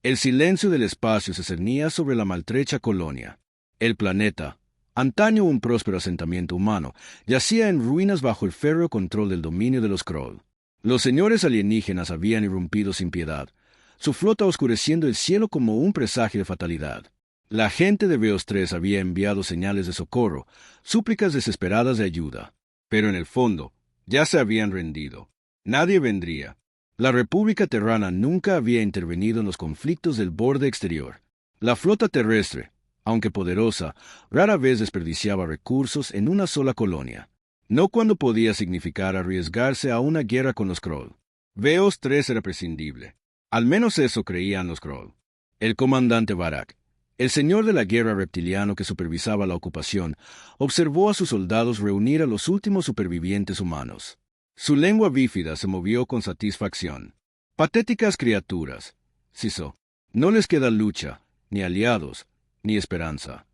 El silencio del espacio se cernía sobre la maltrecha colonia. El planeta, antaño un próspero asentamiento humano, yacía en ruinas bajo el férreo control del dominio de los Skrull. Los señores alienígenas habían irrumpido sin piedad, su flota oscureciendo el cielo como un presagio de fatalidad. La gente de Veos 3 había enviado señales de socorro, súplicas desesperadas de ayuda. Pero en el fondo, ya se habían rendido. Nadie vendría. La República Terrana nunca había intervenido en los conflictos del borde exterior. La flota terrestre, aunque poderosa, rara vez desperdiciaba recursos en una sola colonia. No cuando podía significar arriesgarse a una guerra con los Skrull. Veos 3 era prescindible. Al menos eso creían los Skrull. El comandante Varak, el señor de la guerra reptiliano que supervisaba la ocupación, observó a sus soldados reunir a los últimos supervivientes humanos. Su lengua bífida se movió con satisfacción. Patéticas criaturas, sisó. No les queda lucha, ni aliados, ni esperanza.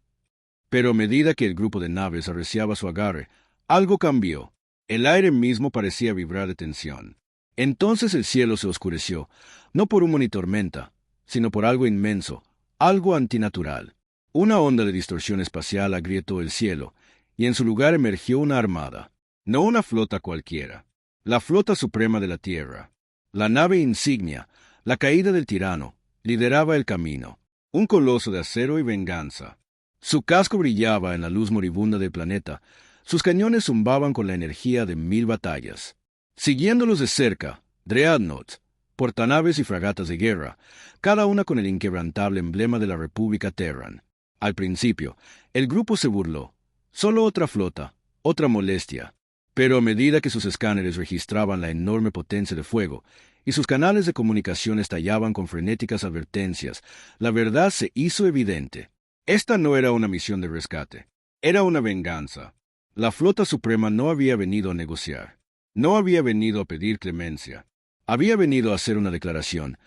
Pero a medida que el grupo de naves arreciaba su agarre, algo cambió. El aire mismo parecía vibrar de tensión. Entonces el cielo se oscureció, no por una tormenta, sino por algo inmenso, algo antinatural. Una onda de distorsión espacial agrietó el cielo, y en su lugar emergió una armada. No una flota cualquiera. La flota suprema de la Tierra. La nave insignia, la caída del tirano, lideraba el camino. Un coloso de acero y venganza. Su casco brillaba en la luz moribunda del planeta. Sus cañones zumbaban con la energía de 1000 batallas. Siguiéndolos de cerca, dreadnoughts, portanaves y fragatas de guerra, cada una con el inquebrantable emblema de la República Terran. Al principio, el grupo se burló. Solo otra flota, otra molestia. Pero a medida que sus escáneres registraban la enorme potencia de fuego, y sus canales de comunicación estallaban con frenéticas advertencias, la verdad se hizo evidente. Esta no era una misión de rescate. Era una venganza. La flota suprema no había venido a negociar. No había venido a pedir clemencia. Había venido a hacer una declaración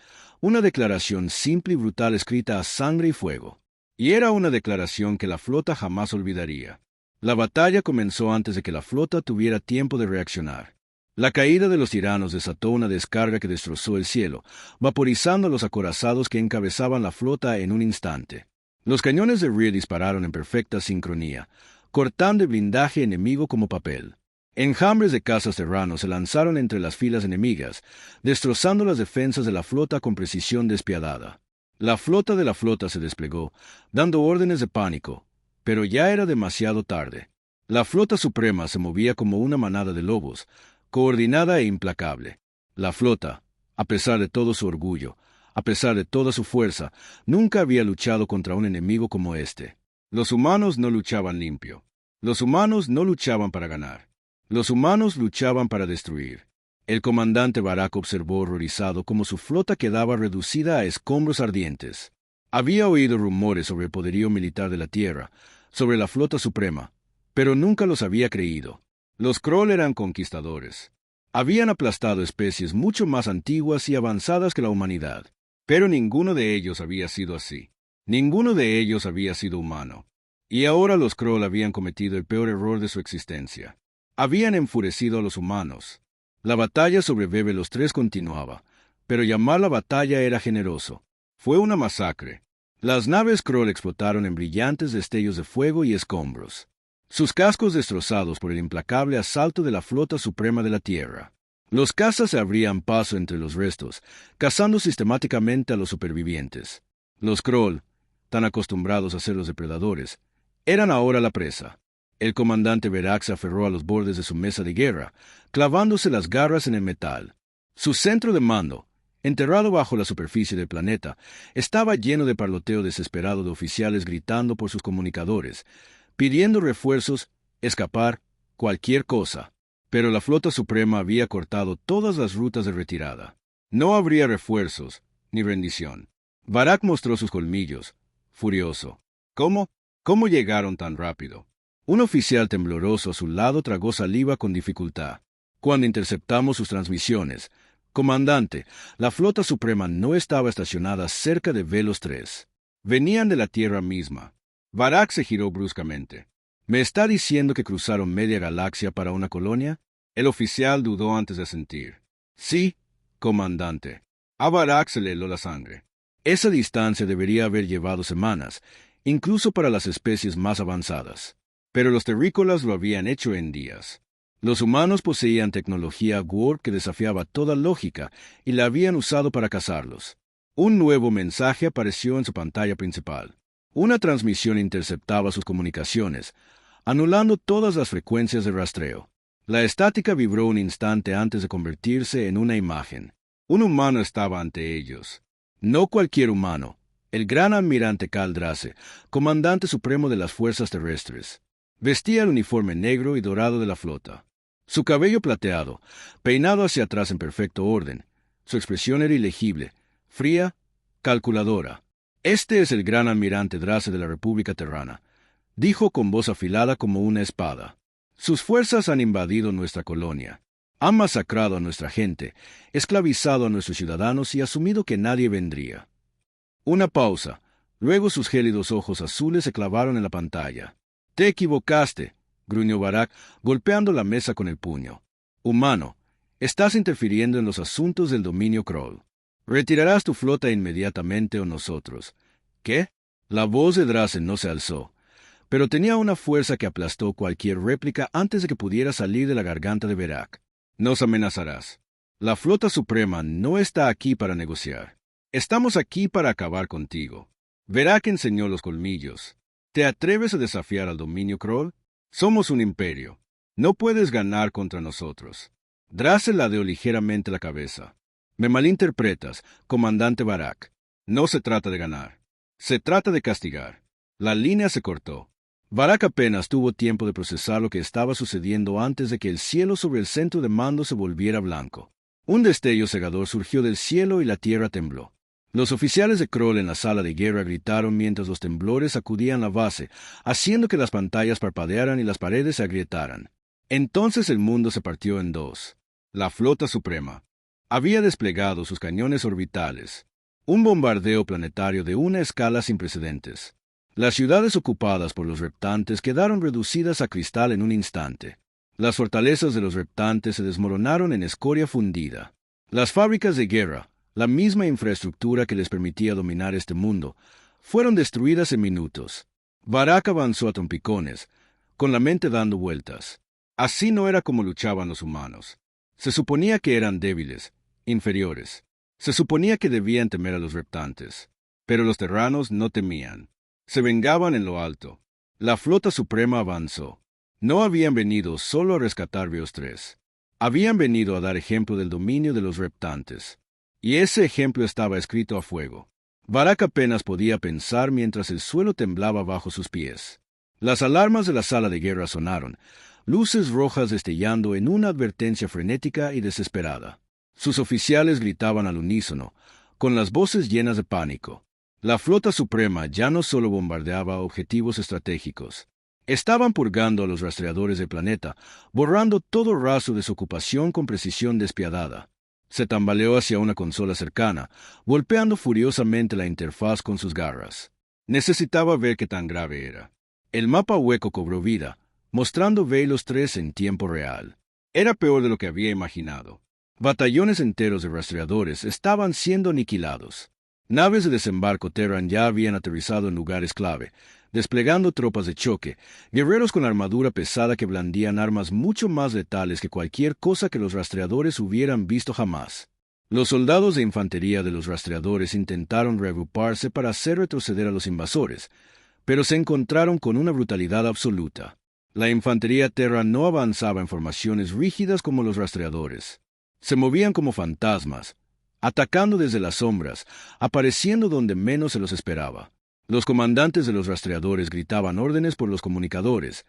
simple y brutal escrita a sangre y fuego. Y era una declaración que la flota jamás olvidaría. La batalla comenzó antes de que la flota tuviera tiempo de reaccionar. La caída de los tiranos desató una descarga que destrozó el cielo, vaporizando a los acorazados que encabezaban la flota en un instante. Los cañones de Rear dispararon en perfecta sincronía, cortando el blindaje enemigo como papel. Enjambres de cazas terranos se lanzaron entre las filas enemigas, destrozando las defensas de la flota con precisión despiadada. La flota de la flota se desplegó, dando órdenes de pánico, pero ya era demasiado tarde. La flota suprema se movía como una manada de lobos, coordinada e implacable. La flota, a pesar de todo su orgullo, a pesar de toda su fuerza, nunca había luchado contra un enemigo como este. Los humanos no luchaban limpio. Los humanos no luchaban para ganar. Los humanos luchaban para destruir. El comandante Varak observó horrorizado cómo su flota quedaba reducida a escombros ardientes. Había oído rumores sobre el poderío militar de la Tierra, sobre la flota suprema, pero nunca los había creído. Los Skrull eran conquistadores. Habían aplastado especies mucho más antiguas y avanzadas que la humanidad. Pero ninguno de ellos había sido así. Ninguno de ellos había sido humano. Y ahora los Skrull habían cometido el peor error de su existencia. Habían enfurecido a los humanos. La batalla sobre Veos 3 continuaba, pero llamar la batalla era generoso. Fue una masacre. Las naves Skrull explotaron en brillantes destellos de fuego y escombros. Sus cascos destrozados por el implacable asalto de la flota suprema de la Tierra. Los cazas se abrían paso entre los restos, cazando sistemáticamente a los supervivientes. Los Skrull, tan acostumbrados a ser los depredadores, eran ahora la presa. El comandante Varak se aferró a los bordes de su mesa de guerra, clavándose las garras en el metal. Su centro de mando, enterrado bajo la superficie del planeta, estaba lleno de parloteo desesperado de oficiales gritando por sus comunicadores, pidiendo refuerzos, escapar, cualquier cosa. Pero la flota suprema había cortado todas las rutas de retirada. No habría refuerzos, ni rendición. Varak mostró sus colmillos, furioso. ¿Cómo? ¿Cómo llegaron tan rápido? Un oficial tembloroso a su lado tragó saliva con dificultad. Cuando interceptamos sus transmisiones, comandante, la flota suprema no estaba estacionada cerca de Veos 3. Venían de la Tierra misma. Varak se giró bruscamente. ¿Me está diciendo que cruzaron media galaxia para una colonia? El oficial dudó antes de asentir. Sí, comandante. A Varak se le heló la sangre. Esa distancia debería haber llevado semanas, incluso para las especies más avanzadas. Pero los terrícolas lo habían hecho en días. Los humanos poseían tecnología Gwor que desafiaba toda lógica y la habían usado para cazarlos. Un nuevo mensaje apareció en su pantalla principal. Una transmisión interceptaba sus comunicaciones, anulando todas las frecuencias de rastreo. La estática vibró un instante antes de convertirse en una imagen. Un humano estaba ante ellos. No cualquier humano, el gran almirante Kal Drace, comandante supremo de las fuerzas terrestres. Vestía el uniforme negro y dorado de la flota. Su cabello plateado, peinado hacia atrás en perfecto orden. Su expresión era ilegible, fría, calculadora. «Este es el gran almirante Drace de la República Terrana», dijo con voz afilada como una espada. «Sus fuerzas han invadido nuestra colonia. Han masacrado a nuestra gente, esclavizado a nuestros ciudadanos y asumido que nadie vendría». Una pausa. Luego sus gélidos ojos azules se clavaron en la pantalla. «Te equivocaste», gruñó Barak, golpeando la mesa con el puño. «Humano, estás interfiriendo en los asuntos del dominio Kroll. Retirarás tu flota inmediatamente o nosotros». «¿Qué?». La voz de Drace no se alzó, pero tenía una fuerza que aplastó cualquier réplica antes de que pudiera salir de la garganta de Barak. «Nos amenazarás. La flota suprema no está aquí para negociar. Estamos aquí para acabar contigo». Barak enseñó los colmillos. «¿Te atreves a desafiar al dominio Kroll? Somos un imperio. No puedes ganar contra nosotros». Drace ladeó ligeramente la cabeza. «Me malinterpretas, comandante Barak. No se trata de ganar. Se trata de castigar». La línea se cortó. Barak apenas tuvo tiempo de procesar lo que estaba sucediendo antes de que el cielo sobre el centro de mando se volviera blanco. Un destello cegador surgió del cielo y la tierra tembló. Los oficiales de Kroll en la sala de guerra gritaron mientras los temblores sacudían la base, haciendo que las pantallas parpadearan y las paredes se agrietaran. Entonces el mundo se partió en dos. La flota suprema había desplegado sus cañones orbitales. Un bombardeo planetario de una escala sin precedentes. Las ciudades ocupadas por los reptantes quedaron reducidas a cristal en un instante. Las fortalezas de los reptantes se desmoronaron en escoria fundida. Las fábricas de guerra, la misma infraestructura que les permitía dominar este mundo, fueron destruidas en minutos. Barak avanzó a trompicones, con la mente dando vueltas. Así no era como luchaban los humanos. Se suponía que eran débiles, inferiores. Se suponía que debían temer a los reptantes. Pero los terranos no temían. Se vengaban en lo alto. La flota suprema avanzó. No habían venido solo a rescatar Bios 3. Habían venido a dar ejemplo del dominio de los reptantes. Y ese ejemplo estaba escrito a fuego. Barak apenas podía pensar mientras el suelo temblaba bajo sus pies. Las alarmas de la sala de guerra sonaron, luces rojas destellando en una advertencia frenética y desesperada. Sus oficiales gritaban al unísono, con las voces llenas de pánico. La flota suprema ya no solo bombardeaba objetivos estratégicos. Estaban purgando a los rastreadores del planeta, borrando todo rastro de su ocupación con precisión despiadada. Se tambaleó hacia una consola cercana, golpeando furiosamente la interfaz con sus garras. Necesitaba ver qué tan grave era. El mapa hueco cobró vida, mostrando Velos 3 en tiempo real. Era peor de lo que había imaginado. Batallones enteros de rastreadores estaban siendo aniquilados. Naves de desembarco Terran ya habían aterrizado en lugares clave, desplegando tropas de choque, guerreros con armadura pesada que blandían armas mucho más letales que cualquier cosa que los rastreadores hubieran visto jamás. Los soldados de infantería de los rastreadores intentaron reagruparse para hacer retroceder a los invasores, pero se encontraron con una brutalidad absoluta. La infantería Terran no avanzaba en formaciones rígidas como los rastreadores. Se movían como fantasmas, atacando desde las sombras, apareciendo donde menos se los esperaba. Los comandantes de los rastreadores gritaban órdenes por los comunicadores,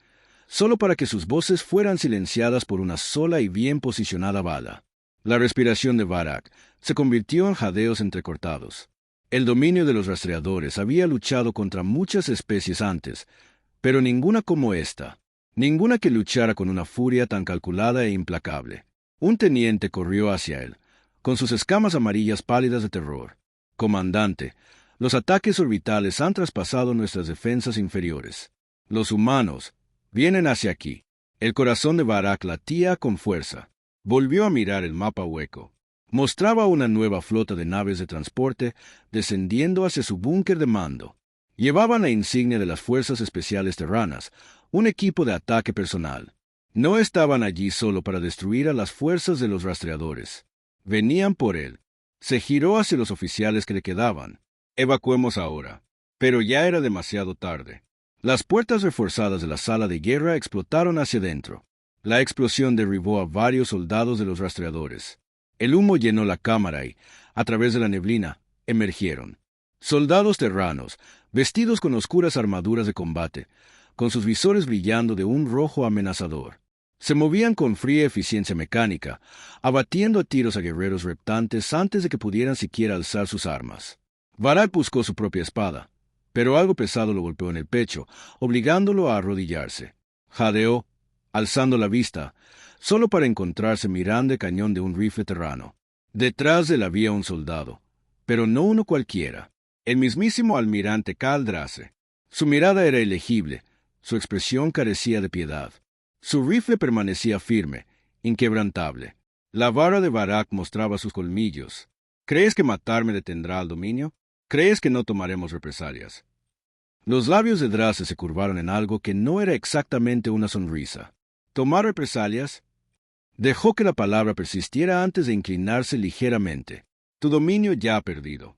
solo para que sus voces fueran silenciadas por una sola y bien posicionada bala. La respiración de Barak se convirtió en jadeos entrecortados. El dominio de los rastreadores había luchado contra muchas especies antes, pero ninguna como esta, ninguna que luchara con una furia tan calculada e implacable. Un teniente corrió hacia él, con sus escamas amarillas pálidas de terror. «Comandante, los ataques orbitales han traspasado nuestras defensas inferiores. Los humanos vienen hacia aquí». El corazón de Barak latía con fuerza. Volvió a mirar el mapa hueco. Mostraba una nueva flota de naves de transporte descendiendo hacia su búnker de mando. Llevaban la insignia de las Fuerzas Especiales Terranas, un equipo de ataque personal. No estaban allí solo para destruir a las fuerzas de los rastreadores. Venían por él. Se giró hacia los oficiales que le quedaban. Evacuemos ahora. Pero ya era demasiado tarde. Las puertas reforzadas de la sala de guerra explotaron hacia adentro. La explosión derribó a varios soldados de los rastreadores. El humo llenó la cámara y, a través de la neblina, emergieron. Soldados terranos, vestidos con oscuras armaduras de combate, con sus visores brillando de un rojo amenazador. Se movían con fría eficiencia mecánica, abatiendo a tiros a guerreros reptantes antes de que pudieran siquiera alzar sus armas. Varag buscó su propia espada, pero algo pesado lo golpeó en el pecho, obligándolo a arrodillarse. Jadeó, alzando la vista, solo para encontrarse mirando el cañón de un rifle terrano. Detrás de él había un soldado, pero no uno cualquiera, el mismísimo almirante Kal Drace. Su mirada era ilegible, su expresión carecía de piedad. Su rifle permanecía firme, inquebrantable. La vara de Varag mostraba sus colmillos. ¿Crees que matarme detendrá al dominio? ¿Crees que no tomaremos represalias? Los labios de Drace se curvaron en algo que no era exactamente una sonrisa. ¿Tomar represalias? Dejó que la palabra persistiera antes de inclinarse ligeramente. Tu dominio ya ha perdido.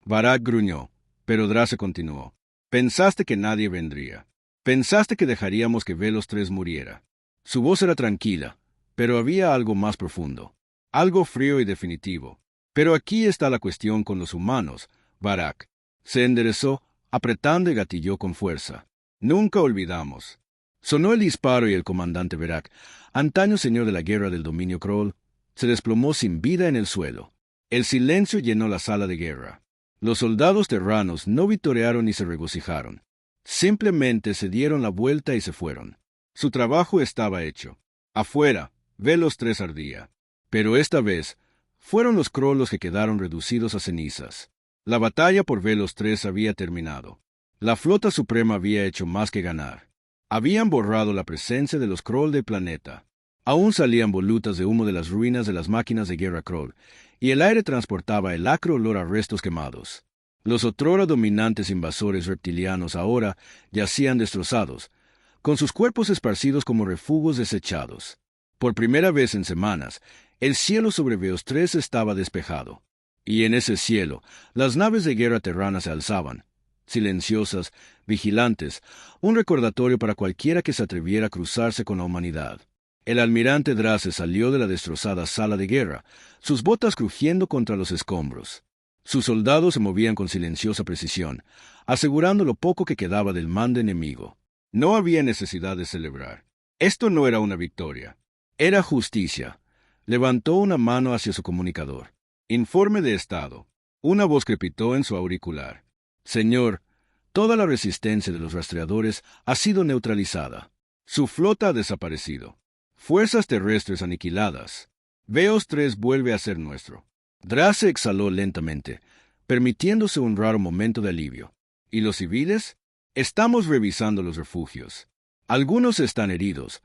Varag gruñó, pero Drace continuó. Pensaste que nadie vendría. Pensaste que dejaríamos que Velos 3 muriera. Su voz era tranquila, pero había algo más profundo. Algo frío y definitivo. Pero aquí está la cuestión con los humanos, Varag. Se enderezó, apretando y gatilló con fuerza. Nunca olvidamos. Sonó el disparo y el comandante Varag, antaño señor de la guerra del dominio Kroll, se desplomó sin vida en el suelo. El silencio llenó la sala de guerra. Los soldados terranos no vitorearon ni se regocijaron. Simplemente se dieron la vuelta y se fueron. Su trabajo estaba hecho. Afuera, Velos 3 ardía. Pero esta vez, fueron los Kroll los que quedaron reducidos a cenizas. La batalla por Velos 3 había terminado. La flota suprema había hecho más que ganar. Habían borrado la presencia de los Kroll del planeta. Aún salían volutas de humo de las ruinas de las máquinas de guerra Kroll, y el aire transportaba el acre olor a restos quemados. Los otrora dominantes invasores reptilianos ahora yacían destrozados, con sus cuerpos esparcidos como refugos desechados. Por primera vez en semanas, el cielo sobre Veos 3 estaba despejado. Y en ese cielo, las naves de guerra terranas se alzaban, silenciosas, vigilantes, un recordatorio para cualquiera que se atreviera a cruzarse con la humanidad. El almirante Drace salió de la destrozada sala de guerra, sus botas crujiendo contra los escombros. Sus soldados se movían con silenciosa precisión, asegurando lo poco que quedaba del mando enemigo. No había necesidad de celebrar. Esto no era una victoria. Era justicia. Levantó una mano hacia su comunicador. Informe de estado. Una voz crepitó en su auricular. Señor, toda la resistencia de los rastreadores ha sido neutralizada. Su flota ha desaparecido. Fuerzas terrestres aniquiladas. Veos 3 vuelve a ser nuestro. Drace exhaló lentamente, permitiéndose un raro momento de alivio. ¿Y los civiles? Estamos revisando los refugios. Algunos están heridos,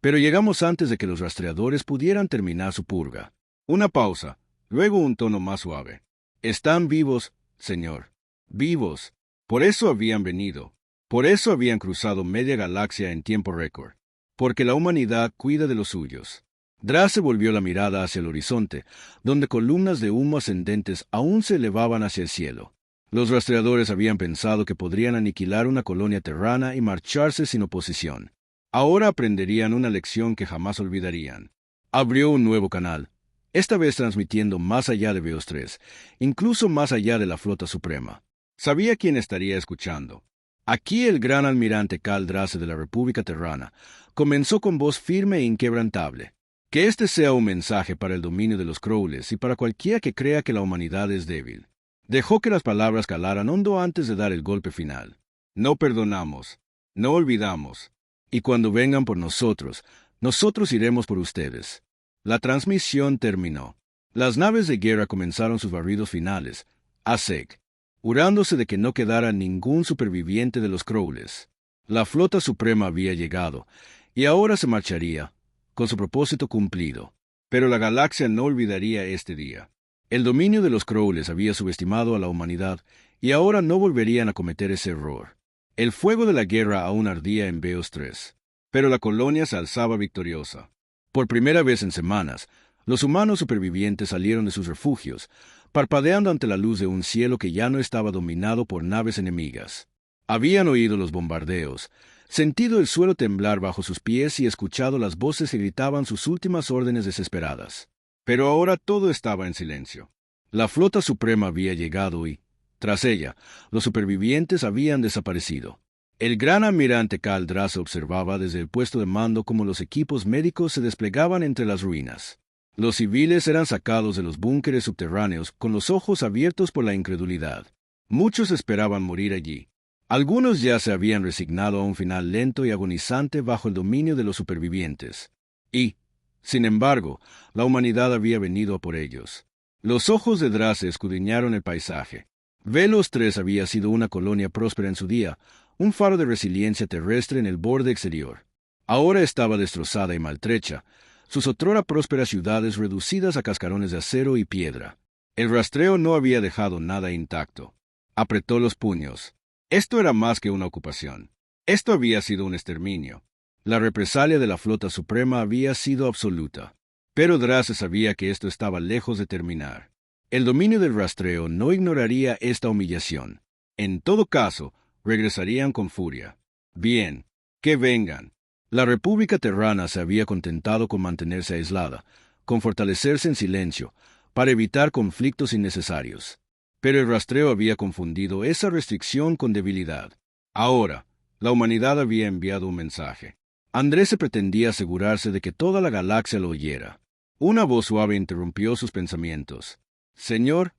pero llegamos antes de que los rastreadores pudieran terminar su purga. Una pausa, luego un tono más suave. Están vivos, señor. Vivos. Por eso habían venido. Por eso habían cruzado media galaxia en tiempo récord. Porque la humanidad cuida de los suyos. Drace volvió la mirada hacia el horizonte, donde columnas de humo ascendentes aún se elevaban hacia el cielo. Los rastreadores habían pensado que podrían aniquilar una colonia terrana y marcharse sin oposición. Ahora aprenderían una lección que jamás olvidarían. Abrió un nuevo canal, esta vez transmitiendo más allá de Veos 3, incluso más allá de la flota suprema. Sabía quién estaría escuchando. Aquí el gran almirante Kal Drace de la República Terrana comenzó con voz firme e inquebrantable. Que este sea un mensaje para el dominio de los Krolls y para cualquiera que crea que la humanidad es débil. Dejó que las palabras calaran hondo antes de dar el golpe final. No perdonamos, no olvidamos, y cuando vengan por nosotros, nosotros iremos por ustedes. La transmisión terminó. Las naves de guerra comenzaron sus barridos finales, a sec, jurándose de que no quedara ningún superviviente de los Krolls. La flota suprema había llegado, y ahora se marcharía, con su propósito cumplido. Pero la galaxia no olvidaría este día. El dominio de los Skrulls había subestimado a la humanidad y ahora no volverían a cometer ese error. El fuego de la guerra aún ardía en Beos 3, pero la colonia se alzaba victoriosa. Por primera vez en semanas, los humanos supervivientes salieron de sus refugios, parpadeando ante la luz de un cielo que ya no estaba dominado por naves enemigas. Habían oído los bombardeos, sentido el suelo temblar bajo sus pies y escuchado las voces que gritaban sus últimas órdenes desesperadas. Pero ahora todo estaba en silencio. La flota suprema había llegado y, tras ella, los supervivientes habían desaparecido. El gran almirante Kal Drasse observaba desde el puesto de mando cómo los equipos médicos se desplegaban entre las ruinas. Los civiles eran sacados de los búnkeres subterráneos con los ojos abiertos por la incredulidad. Muchos esperaban morir allí. Algunos ya se habían resignado a un final lento y agonizante bajo el dominio de los supervivientes. Y, sin embargo, la humanidad había venido a por ellos. Los ojos de Drasse escudriñaron el paisaje. Velos 3 había sido una colonia próspera en su día, un faro de resiliencia terrestre en el borde exterior. Ahora estaba destrozada y maltrecha, sus otrora prósperas ciudades reducidas a cascarones de acero y piedra. El rastreo no había dejado nada intacto. Apretó los puños. Esto era más que una ocupación. Esto había sido un exterminio. La represalia de la flota suprema había sido absoluta. Pero Drasse sabía que esto estaba lejos de terminar. El dominio del rastreo no ignoraría esta humillación. En todo caso, regresarían con furia. Bien, que vengan. La República Terrana se había contentado con mantenerse aislada, con fortalecerse en silencio, para evitar conflictos innecesarios. Pero el rastreo había confundido esa restricción con debilidad. Ahora, la humanidad había enviado un mensaje. Andrés se pretendía asegurarse de que toda la galaxia lo oyera. Una voz suave interrumpió sus pensamientos. «Señor».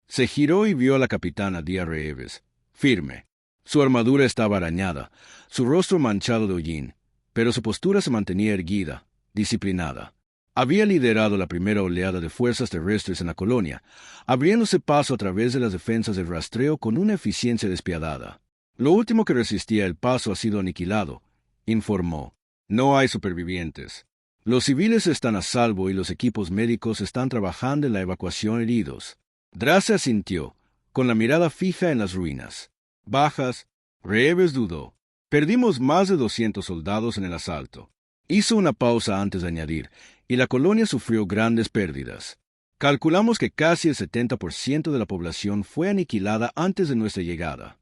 Se giró y vio a la capitana Dia Reeves, firme. Su armadura estaba arañada, su rostro manchado de hollín, pero su postura se mantenía erguida, disciplinada. Había liderado la primera oleada de fuerzas terrestres en la colonia, abriéndose paso a través de las defensas del rastreo con una eficiencia despiadada. Lo último que resistía el paso ha sido aniquilado, informó. No hay supervivientes. Los civiles están a salvo y los equipos médicos están trabajando en la evacuación de heridos. Drasse asintió, con la mirada fija en las ruinas. Bajas. Reeves dudó. Perdimos más de 200 soldados en el asalto. Hizo una pausa antes de añadir, y la colonia sufrió grandes pérdidas. Calculamos que casi el 70% de la población fue aniquilada antes de nuestra llegada.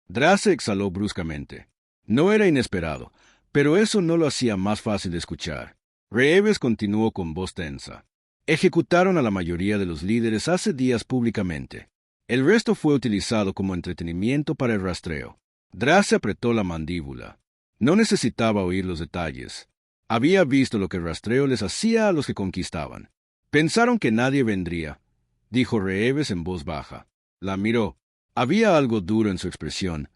Drasse exhaló bruscamente. No era inesperado, pero eso no lo hacía más fácil de escuchar. Reeves continuó con voz tensa. Ejecutaron a la mayoría de los líderes hace días públicamente. El resto fue utilizado como entretenimiento para el rastreo. Drasse apretó la mandíbula. No necesitaba oír los detalles. Había visto lo que el rastreo les hacía a los que conquistaban. Pensaron que nadie vendría, dijo Reeves en voz baja. La miró. Había algo duro en su expresión,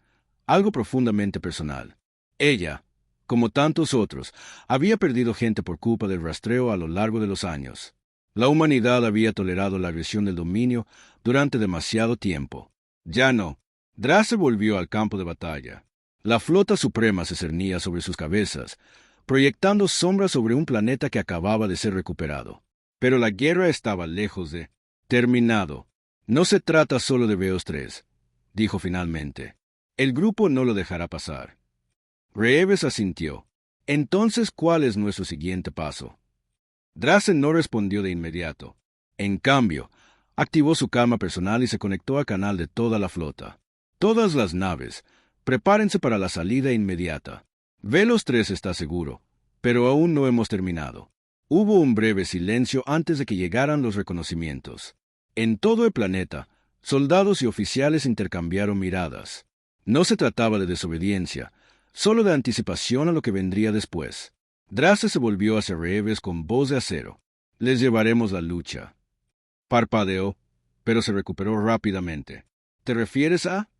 algo profundamente personal. Ella, como tantos otros, había perdido gente por culpa del rastreo a lo largo de los años. La humanidad había tolerado la agresión del dominio durante demasiado tiempo. Ya no. Drasse volvió al campo de batalla. La flota suprema se cernía sobre sus cabezas, proyectando sombras sobre un planeta que acababa de ser recuperado. Pero la guerra estaba lejos de terminado. No se trata solo de Beos 3, dijo finalmente. El grupo no lo dejará pasar. Reeves asintió. Entonces, ¿cuál es nuestro siguiente paso? Drasse no respondió de inmediato. En cambio, activó su calma personal y se conectó al canal de toda la flota. Todas las naves, prepárense para la salida inmediata. Velos 3 está seguro, pero aún no hemos terminado. Hubo un breve silencio antes de que llegaran los reconocimientos. En todo el planeta, soldados y oficiales intercambiaron miradas. No se trataba de desobediencia, solo de anticipación a lo que vendría después. Drasse se volvió hacia Reeves con voz de acero. Les llevaremos la lucha. Parpadeó, pero se recuperó rápidamente. ¿Te refieres a?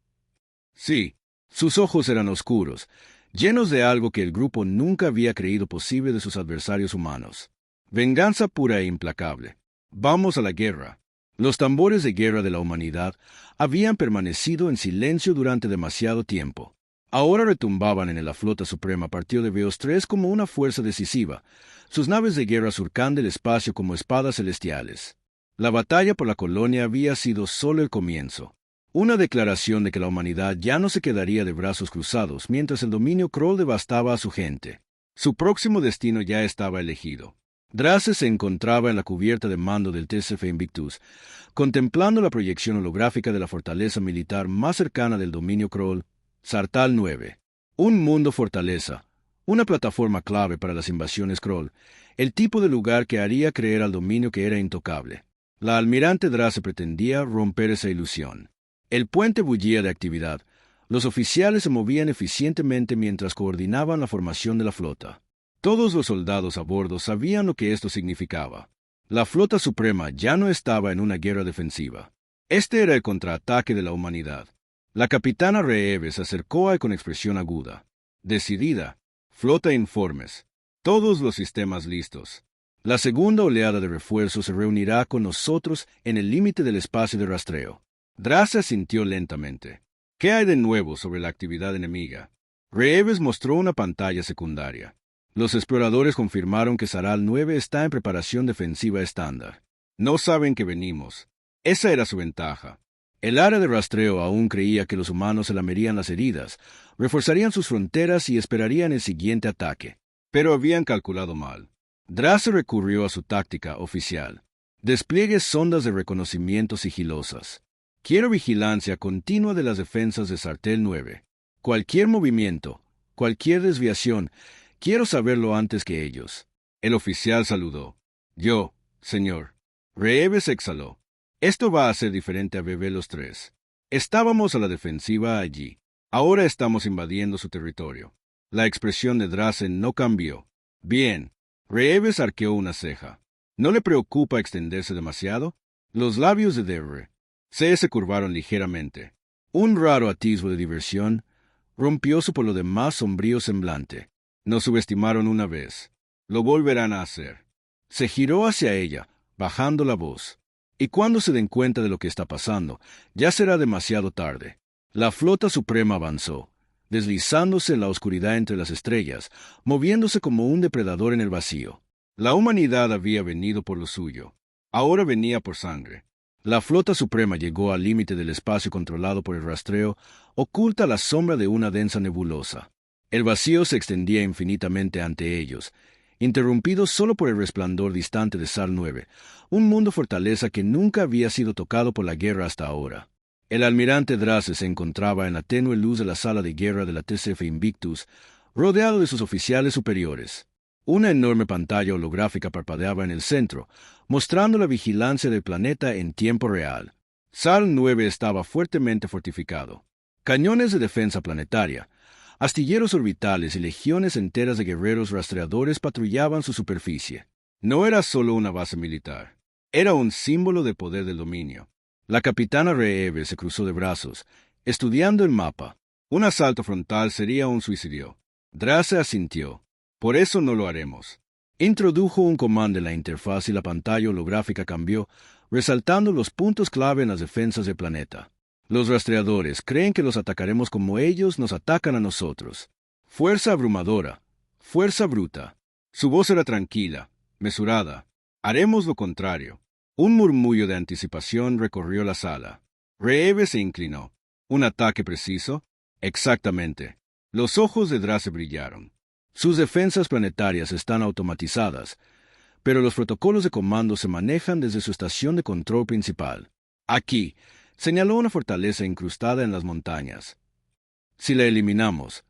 Sí. Sus ojos eran oscuros, llenos de algo que el grupo nunca había creído posible de sus adversarios humanos. Venganza pura e implacable. Vamos a la guerra. Los tambores de guerra de la humanidad habían permanecido en silencio durante demasiado tiempo. Ahora retumbaban en la flota suprema partió de Veos 3 como una fuerza decisiva, sus naves de guerra surcando el espacio como espadas celestiales. La batalla por la colonia había sido solo el comienzo. Una declaración de que la humanidad ya no se quedaría de brazos cruzados mientras el dominio Skrull devastaba a su gente. Su próximo destino ya estaba elegido. Drace se encontraba en la cubierta de mando del TCF Invictus, contemplando la proyección holográfica de la fortaleza militar más cercana del dominio Skrull, Sartal 9. Un mundo fortaleza, una plataforma clave para las invasiones Skrull, el tipo de lugar que haría creer al dominio que era intocable. La almirante Drace pretendía romper esa ilusión. El puente bullía de actividad. Los oficiales se movían eficientemente mientras coordinaban la formación de la flota. Todos los soldados a bordo sabían lo que esto significaba. La flota suprema ya no estaba en una guerra defensiva. Este era el contraataque de la humanidad. La capitana Reeve se acercó con expresión aguda. Decidida. Flota informes. Todos los sistemas listos. La segunda oleada de refuerzos se reunirá con nosotros en el límite del espacio de rastreo. Drace asintió lentamente. ¿Qué hay de nuevo sobre la actividad enemiga? Reeves mostró una pantalla secundaria. Los exploradores confirmaron que Saral 9 está en preparación defensiva estándar. No saben que venimos. Esa era su ventaja. El área de rastreo aún creía que los humanos se lamerían las heridas, reforzarían sus fronteras y esperarían el siguiente ataque. Pero habían calculado mal. Drace recurrió a su táctica oficial. Despliegue sondas de reconocimiento sigilosas. Quiero vigilancia continua de las defensas de Sartal 9. Cualquier movimiento, cualquier desviación, quiero saberlo antes que ellos. El oficial saludó. Yo, señor. Reeves exhaló. Esto va a ser diferente a Velos 3. Estábamos a la defensiva allí. Ahora estamos invadiendo su territorio. La expresión de Drace no cambió. Bien. Reeves arqueó una ceja. ¿No le preocupa extenderse demasiado? Los labios de Devre se curvaron ligeramente. Un raro atisbo de diversión rompió su por lo demás sombrío semblante. Nos subestimaron una vez. Lo volverán a hacer. Se giró hacia ella, bajando la voz. Y cuando se den cuenta de lo que está pasando, ya será demasiado tarde. La flota suprema avanzó, deslizándose en la oscuridad entre las estrellas, moviéndose como un depredador en el vacío. La humanidad había venido por lo suyo. Ahora venía por sangre. La flota suprema llegó al límite del espacio controlado por el rastreo, oculta a la sombra de una densa nebulosa. El vacío se extendía infinitamente ante ellos, interrumpido solo por el resplandor distante de Sal 9, un mundo fortaleza que nunca había sido tocado por la guerra hasta ahora. El almirante Drace se encontraba en la tenue luz de la sala de guerra de la TCF Invictus, rodeado de sus oficiales superiores. Una enorme pantalla holográfica parpadeaba en el centro, mostrando la vigilancia del planeta en tiempo real. Sal 9 estaba fuertemente fortificado. Cañones de defensa planetaria, astilleros orbitales y legiones enteras de guerreros rastreadores patrullaban su superficie. No era solo una base militar. Era un símbolo de poder del dominio. La capitana Reeve se cruzó de brazos, estudiando el mapa. Un asalto frontal sería un suicidio. Drace asintió. Por eso no lo haremos. Introdujo un comando en la interfaz y la pantalla holográfica cambió, resaltando los puntos clave en las defensas del planeta. Los rastreadores creen que los atacaremos como ellos nos atacan a nosotros. Fuerza abrumadora, fuerza bruta. Su voz era tranquila, mesurada. Haremos lo contrario. Un murmullo de anticipación recorrió la sala. Reeve se inclinó. ¿Un ataque preciso? Exactamente. Los ojos de Drace brillaron. Sus defensas planetarias están automatizadas, pero los protocolos de comando se manejan desde su estación de control principal. Aquí, señaló una fortaleza incrustada en las montañas. Si la eliminamos,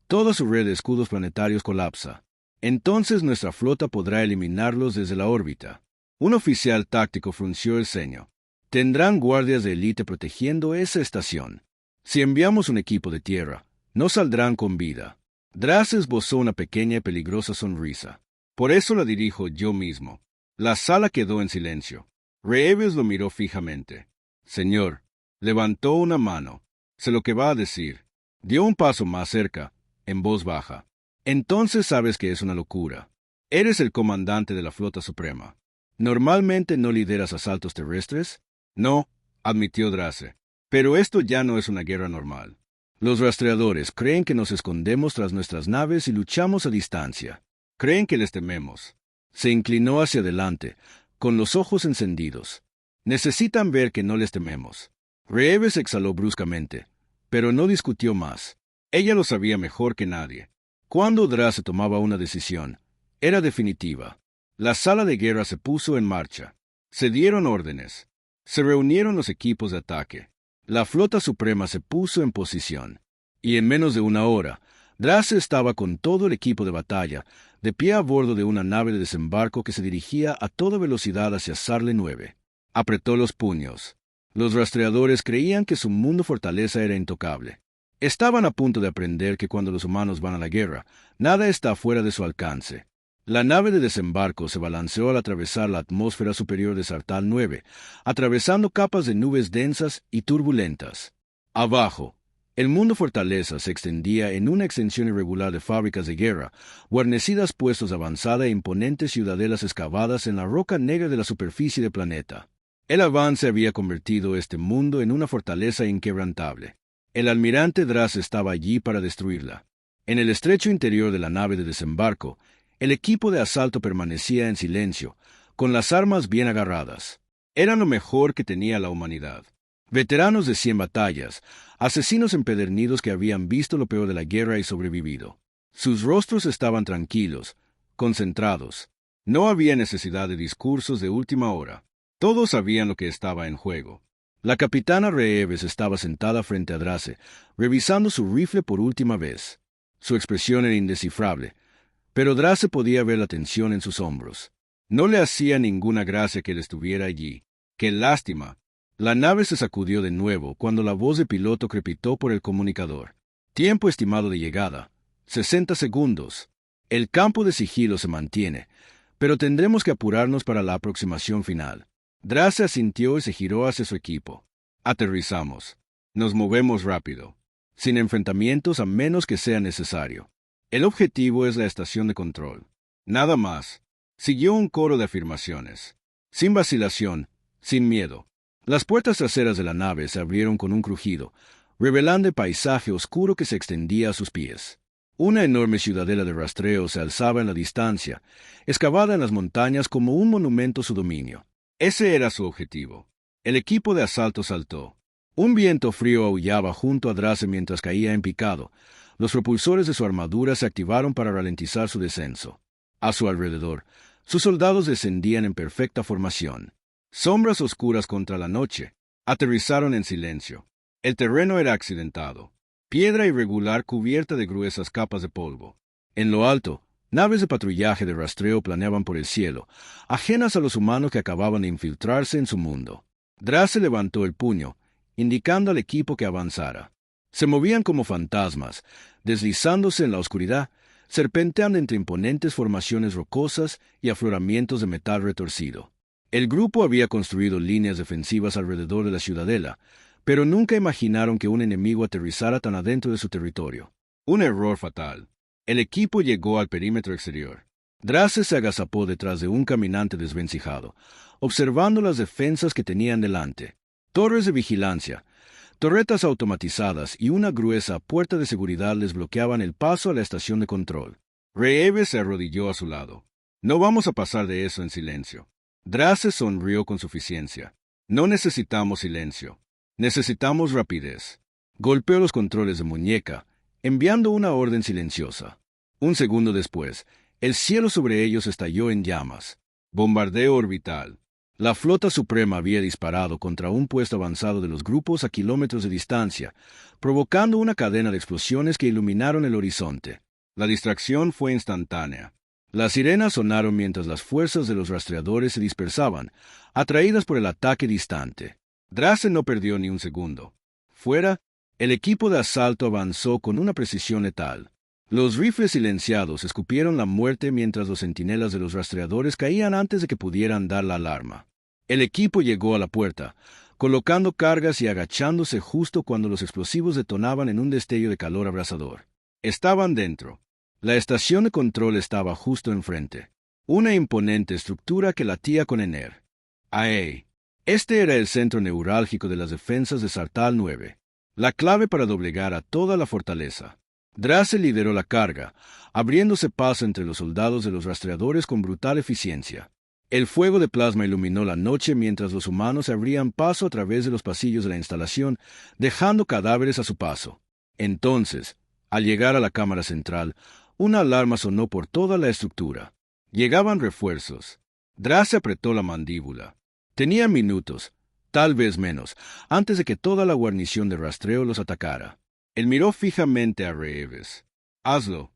toda su red de escudos planetarios colapsa. Entonces nuestra flota podrá eliminarlos desde la órbita. Un oficial táctico frunció el ceño. Tendrán guardias de élite protegiendo esa estación. Si enviamos un equipo de tierra, no saldrán con vida. Drace esbozó una pequeña y peligrosa sonrisa. Por eso la dirijo yo mismo. La sala quedó en silencio. Reeves lo miró fijamente. Señor, levantó una mano. Sé lo que va a decir. Dio un paso más cerca, en voz baja. Entonces sabes que es una locura. Eres el comandante de la flota suprema. ¿Normalmente no lideras asaltos terrestres? No, admitió Drace. Pero esto ya no es una guerra normal. Los rastreadores creen que nos escondemos tras nuestras naves y luchamos a distancia. Creen que les tememos. Se inclinó hacia adelante, con los ojos encendidos. Necesitan ver que no les tememos. Reeves exhaló bruscamente, pero no discutió más. Ella lo sabía mejor que nadie. Cuando Drace tomaba una decisión, era definitiva. La sala de guerra se puso en marcha. Se dieron órdenes. Se reunieron los equipos de ataque. La flota suprema se puso en posición. Y en menos de una hora, Drace estaba con todo el equipo de batalla, de pie a bordo de una nave de desembarco que se dirigía a toda velocidad hacia Sarle 9. Apretó los puños. Los rastreadores creían que su mundo fortaleza era intocable. Estaban a punto de aprender que cuando los humanos van a la guerra, nada está fuera de su alcance. La nave de desembarco se balanceó al atravesar la atmósfera superior de Sartal 9, atravesando capas de nubes densas y turbulentas. Abajo, el mundo fortaleza se extendía en una extensión irregular de fábricas de guerra, guarnecidas puestos de avanzada e imponentes ciudadelas excavadas en la roca negra de la superficie del planeta. El avance había convertido este mundo en una fortaleza inquebrantable. El almirante Drace estaba allí para destruirla. En el estrecho interior de la nave de desembarco, el equipo de asalto permanecía en silencio, con las armas bien agarradas. Eran lo mejor que tenía la humanidad. Veteranos de 100 batallas, asesinos empedernidos que habían visto lo peor de la guerra y sobrevivido. Sus rostros estaban tranquilos, concentrados. No había necesidad de discursos de última hora. Todos sabían lo que estaba en juego. La capitana Reeves estaba sentada frente a Drace, revisando su rifle por última vez. Su expresión era indescifrable, pero Drace podía ver la tensión en sus hombros. No le hacía ninguna gracia que él estuviera allí. ¡Qué lástima! La nave se sacudió de nuevo cuando la voz de piloto crepitó por el comunicador. Tiempo estimado de llegada: 60 segundos. El campo de sigilo se mantiene, pero tendremos que apurarnos para la aproximación final. Drace asintió y se giró hacia su equipo. Aterrizamos. Nos movemos rápido, sin enfrentamientos a menos que sea necesario. El objetivo es la estación de control. Nada más. Siguió un coro de afirmaciones. Sin vacilación, sin miedo. Las puertas traseras de la nave se abrieron con un crujido, revelando el paisaje oscuro que se extendía a sus pies. Una enorme ciudadela de rastreo se alzaba en la distancia, excavada en las montañas como un monumento a su dominio. Ese era su objetivo. El equipo de asalto saltó. Un viento frío aullaba junto a Drace mientras caía en picado. Los propulsores de su armadura se activaron para ralentizar su descenso. A su alrededor, sus soldados descendían en perfecta formación. Sombras oscuras contra la noche. Aterrizaron en silencio. El terreno era accidentado. Piedra irregular cubierta de gruesas capas de polvo. En lo alto, naves de patrullaje de rastreo planeaban por el cielo, ajenas a los humanos que acababan de infiltrarse en su mundo. Drace levantó el puño, indicando al equipo que avanzara. Se movían como fantasmas, deslizándose en la oscuridad, serpenteando entre imponentes formaciones rocosas y afloramientos de metal retorcido. El grupo había construido líneas defensivas alrededor de la ciudadela, pero nunca imaginaron que un enemigo aterrizara tan adentro de su territorio. Un error fatal. El equipo llegó al perímetro exterior. Drace se agazapó detrás de un caminante desvencijado, observando las defensas que tenían delante. Torres de vigilancia, torretas automatizadas y una gruesa puerta de seguridad les bloqueaban el paso a la estación de control. Reeves se arrodilló a su lado. No vamos a pasar de eso en silencio. Drace sonrió con suficiencia. No necesitamos silencio. Necesitamos rapidez. Golpeó los controles de muñeca, enviando una orden silenciosa. Un segundo después, el cielo sobre ellos estalló en llamas. Bombardeo orbital. La flota suprema había disparado contra un puesto avanzado de los grupos a kilómetros de distancia, provocando una cadena de explosiones que iluminaron el horizonte. La distracción fue instantánea. Las sirenas sonaron mientras las fuerzas de los rastreadores se dispersaban, atraídas por el ataque distante. Drace no perdió ni un segundo. Fuera, el equipo de asalto avanzó con una precisión letal. Los rifles silenciados escupieron la muerte mientras los centinelas de los rastreadores caían antes de que pudieran dar la alarma. El equipo llegó a la puerta, colocando cargas y agachándose justo cuando los explosivos detonaban en un destello de calor abrasador. Estaban dentro. La estación de control estaba justo enfrente. Una imponente estructura que latía con Ener. Este era el centro neurálgico de las defensas de Sartal 9. la clave para doblegar a toda la fortaleza. Drace lideró la carga, abriéndose paso entre los soldados de los rastreadores con brutal eficiencia. El fuego de plasma iluminó la noche mientras los humanos abrían paso a través de los pasillos de la instalación, dejando cadáveres a su paso. Entonces, al llegar a la cámara central, una alarma sonó por toda la estructura. Llegaban refuerzos. Drace apretó la mandíbula. Tenía minutos, tal vez menos, antes de que toda la guarnición de rastreo los atacara. Él miró fijamente a Reeves. «Hazlo».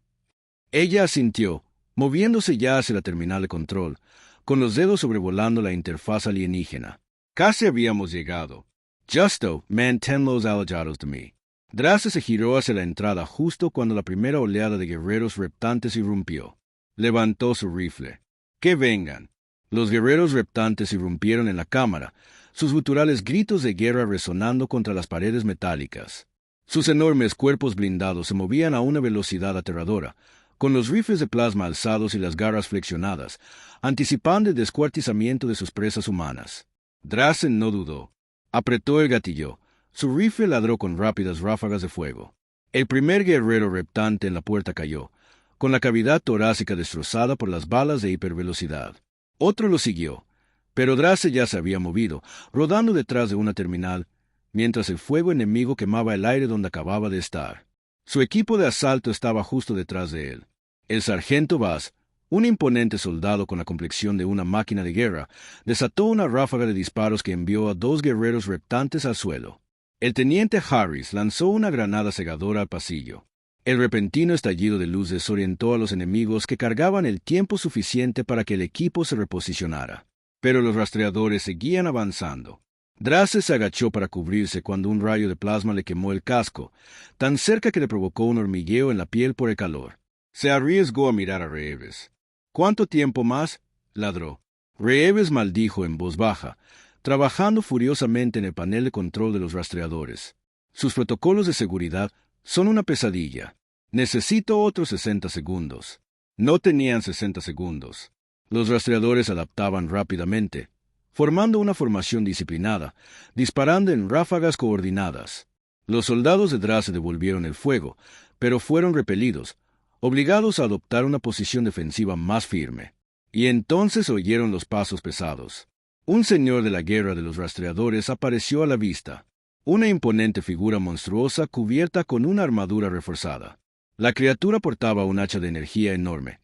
Ella asintió, moviéndose ya hacia la terminal de control, con los dedos sobrevolando la interfaz alienígena. Casi habíamos llegado. Justo, manténlos alejados de mí. Drace se giró hacia la entrada justo cuando la primera oleada de guerreros reptantes irrumpió. Levantó su rifle. «¡Que vengan!». Los guerreros reptantes irrumpieron en la cámara, sus guturales gritos de guerra resonando contra las paredes metálicas. Sus enormes cuerpos blindados se movían a una velocidad aterradora, con los rifles de plasma alzados y las garras flexionadas, anticipando el descuartizamiento de sus presas humanas. Drace no dudó. Apretó el gatillo. Su rifle ladró con rápidas ráfagas de fuego. El primer guerrero reptante en la puerta cayó, con la cavidad torácica destrozada por las balas de hipervelocidad. Otro lo siguió, pero Drace ya se había movido, rodando detrás de una terminal, mientras el fuego enemigo quemaba el aire donde acababa de estar. Su equipo de asalto estaba justo detrás de él. El sargento Bass, un imponente soldado con la complexión de una máquina de guerra, desató una ráfaga de disparos que envió a 2 guerreros reptantes al suelo. El teniente Harris lanzó una granada cegadora al pasillo. El repentino estallido de luz desorientó a los enemigos que cargaban el tiempo suficiente para que el equipo se reposicionara. Pero los rastreadores seguían avanzando. Drace se agachó para cubrirse cuando un rayo de plasma le quemó el casco, tan cerca que le provocó un hormigueo en la piel por el calor. Se arriesgó a mirar a Reeves. «¿Cuánto tiempo más?», ladró. Reeves maldijo en voz baja, trabajando furiosamente en el panel de control de los rastreadores. «Sus protocolos de seguridad son una pesadilla. Necesito otros 60 segundos». No tenían 60 segundos. Los rastreadores adaptaban rápidamente, formando una formación disciplinada, disparando en ráfagas coordinadas. Los soldados de Drace devolvieron el fuego, pero fueron repelidos, obligados a adoptar una posición defensiva más firme. Y entonces oyeron los pasos pesados. Un señor de la guerra de los rastreadores apareció a la vista, una imponente figura monstruosa cubierta con una armadura reforzada. La criatura portaba un hacha de energía enorme,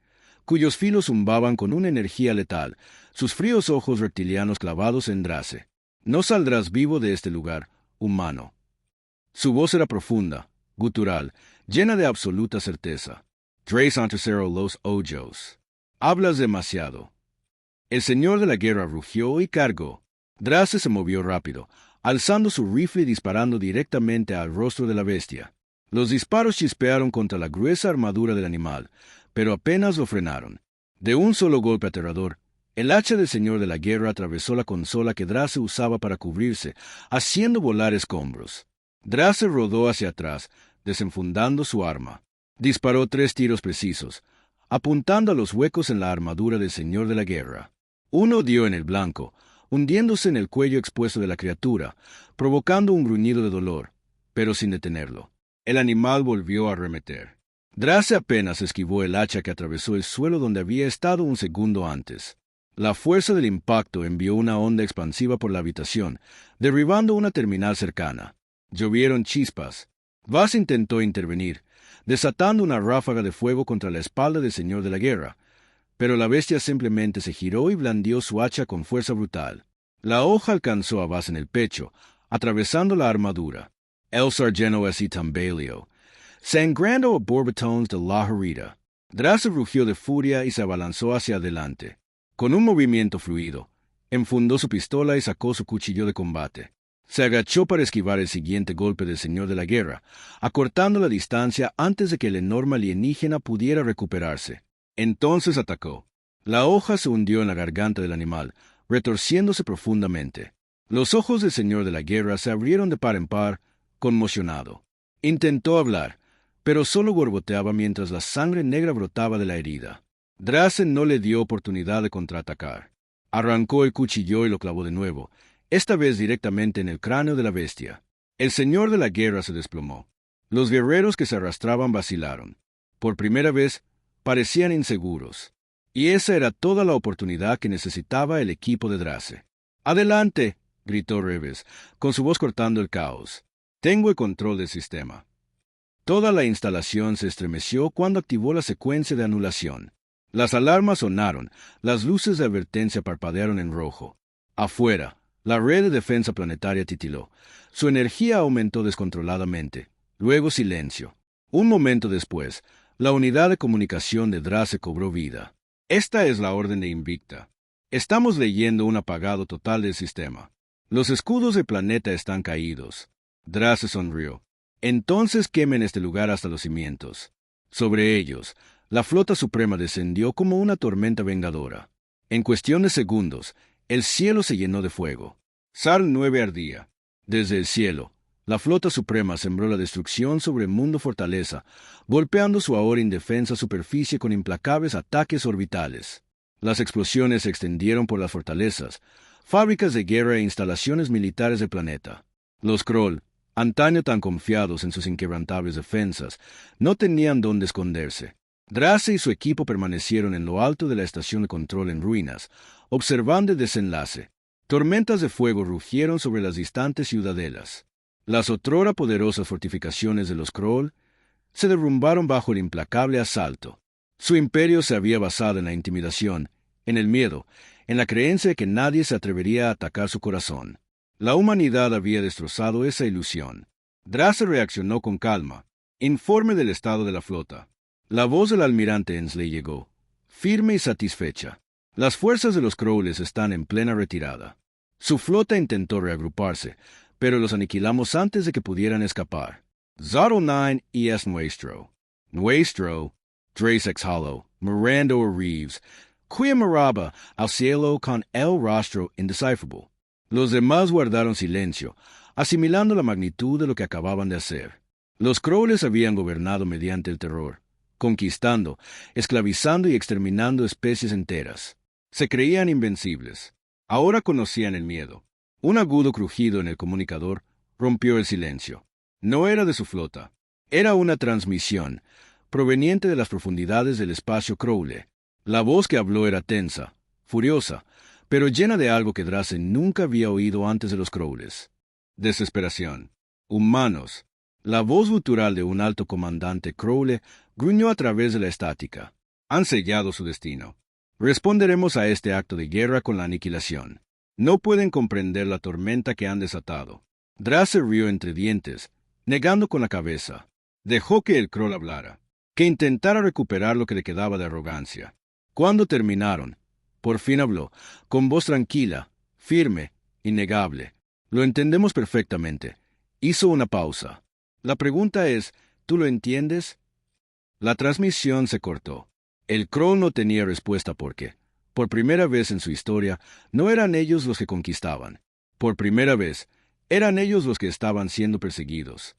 cuyos filos zumbaban con una energía letal, sus fríos ojos reptilianos clavados en Drace. «No saldrás vivo de este lugar, humano». Su voz era profunda, gutural, llena de absoluta certeza. «Tres Antercero los Ojos. Hablas demasiado». El señor de la guerra rugió y cargó. Drace se movió rápido, alzando su rifle y disparando directamente al rostro de la bestia. Los disparos chispearon contra la gruesa armadura del animal, pero apenas lo frenaron. De un solo golpe aterrador, el hacha del señor de la guerra atravesó la consola que Drace usaba para cubrirse, haciendo volar escombros. Drace rodó hacia atrás, desenfundando su arma. Disparó 3 tiros precisos, apuntando a los huecos en la armadura del señor de la guerra. Uno dio en el blanco, hundiéndose en el cuello expuesto de la criatura, provocando un gruñido de dolor, pero sin detenerlo. El animal volvió a arremeter. Drace apenas esquivó el hacha que atravesó el suelo donde había estado un segundo antes. La fuerza del impacto envió una onda expansiva por la habitación, derribando una terminal cercana. Llovieron chispas. Bass intentó intervenir, desatando una ráfaga de fuego contra la espalda del señor de la guerra, pero la bestia simplemente se giró y blandió su hacha con fuerza brutal. La hoja alcanzó a Bass en el pecho, atravesando la armadura. El sargento así tambaleó, sangrando a borbotones de la herida. Drace rugió de furia y se abalanzó hacia adelante. Con un movimiento fluido, enfundó su pistola y sacó su cuchillo de combate. Se agachó para esquivar el siguiente golpe del señor de la guerra, acortando la distancia antes de que el enorme alienígena pudiera recuperarse. Entonces atacó. La hoja se hundió en la garganta del animal, retorciéndose profundamente. Los ojos del señor de la guerra se abrieron de par en par, conmocionado. Intentó hablar, pero solo gorgoteaba mientras la sangre negra brotaba de la herida. Drace no le dio oportunidad de contraatacar. Arrancó el cuchillo y lo clavó de nuevo, esta vez directamente en el cráneo de la bestia. El señor de la guerra se desplomó. Los guerreros que se arrastraban vacilaron. Por primera vez, parecían inseguros. Y esa era toda la oportunidad que necesitaba el equipo de Drace. ¡Adelante!, gritó Reeves, con su voz cortando el caos. Tengo el control del sistema. Toda la instalación se estremeció cuando activó la secuencia de anulación. Las alarmas sonaron, las luces de advertencia parpadearon en rojo. Afuera, la red de defensa planetaria titiló. Su energía aumentó descontroladamente. Luego silencio. Un momento después, la unidad de comunicación de Drace cobró vida. Esta es la orden de Invicta. Estamos leyendo un apagado total del sistema. Los escudos del planeta están caídos. Drace sonrió. Entonces quemen este lugar hasta los cimientos. Sobre ellos, la flota suprema descendió como una tormenta vengadora. En cuestión de segundos, el cielo se llenó de fuego. Sal 9 ardía. Desde el cielo, la flota suprema sembró la destrucción sobre el mundo fortaleza, golpeando su ahora indefensa superficie con implacables ataques orbitales. Las explosiones se extendieron por las fortalezas, fábricas de guerra e instalaciones militares del planeta. Los Skrull, antaño tan confiados en sus inquebrantables defensas, no tenían dónde esconderse. Drace y su equipo permanecieron en lo alto de la estación de control en ruinas, observando el desenlace. Tormentas de fuego rugieron sobre las distantes ciudadelas. Las otrora poderosas fortificaciones de los Skrull se derrumbaron bajo el implacable asalto. Su imperio se había basado en la intimidación, en el miedo, en la creencia de que nadie se atrevería a atacar su corazón. La humanidad había destrozado esa ilusión. Drace reaccionó con calma. Informe del estado de la flota. La voz del almirante Ensley llegó, firme y satisfecha. Las fuerzas de los Skrulls están en plena retirada. Su flota intentó reagruparse, pero los aniquilamos antes de que pudieran escapar. Zaro 9 y es nuestro, Dracex Hollow, Miranda o Reeves, cuya maraba al cielo con el rostro indecifrable. Los demás guardaron silencio, asimilando la magnitud de lo que acababan de hacer. Los Skrulls habían gobernado mediante el terror, conquistando, esclavizando y exterminando especies enteras. Se creían invencibles. Ahora conocían el miedo. Un agudo crujido en el comunicador rompió el silencio. No era de su flota. Era una transmisión, proveniente de las profundidades del espacio Crowley. La voz que habló era tensa, furiosa, pero llena de algo que Drace nunca había oído antes de los Skrulls. Desesperación. Humanos. La voz gutural de un alto comandante Crowley gruñó a través de la estática. Han sellado su destino. Responderemos a este acto de guerra con la aniquilación. No pueden comprender la tormenta que han desatado. Drace rió entre dientes, negando con la cabeza. Dejó que el Skrull hablara, que intentara recuperar lo que le quedaba de arrogancia. Cuando terminaron, por fin habló, con voz tranquila, firme, innegable. Lo entendemos perfectamente. Hizo una pausa. La pregunta es, ¿tú lo entiendes? La transmisión se cortó. El Skrull no tenía respuesta porque, por primera vez en su historia, no eran ellos los que conquistaban. Por primera vez, eran ellos los que estaban siendo perseguidos.